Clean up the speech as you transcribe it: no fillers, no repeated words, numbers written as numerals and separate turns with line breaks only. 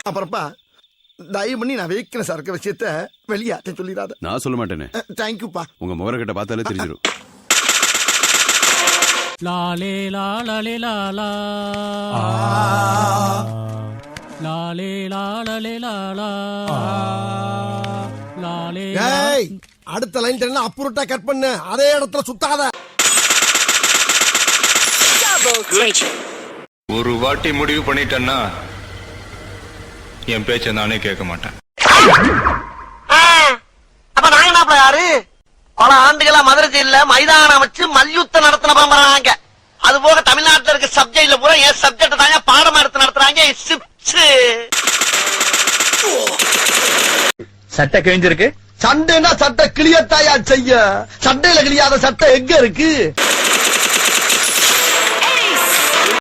அப்புறப்பா தயவு பண்ணி நான் வைக்கிற சரக்கு விஷயத்த வெளியாட்ட சொல்லிடாத.
நான் சொல்ல மாட்டேனே.
தேங்க்யூப்பா.
உங்க முகரக்கட்ட பார்த்தாலே தெரிஞ்சிடும்.
லாலே லாலே லாலா லாலே லாலே லாலா லாலே.
அடுத்த லைன் தெரியல, அப்புறட்டா கட் பண்ணு, அதே இடத்துல சுத்தாத.
ஒரு வாட்டி முடிவு பண்ணிட்டேன்னா என் பேச்ச நானே கேட்க மாட்டேன்.
அப்ப நாங்க என்ன யாரு? பல ஆண்டுகளா மதுரை ஜெயில மைதானம் வச்சு மல்யுத்தம் நடத்தின பரம்பராங்க. அது போக தமிழ்நாட்டில் இருக்க சப்ஜெக்ட்ல பூரா என் சப்ஜெக்ட் தாங்க பாடமா எடுத்து நடத்துறாங்க.
சட்டை கிழிஞ்சிருக்கு.
சண்டைனா சட்டை கிளியத்தாயா செய்ய, சண்டையில கிளியாத சட்டை எங்க இருக்கு?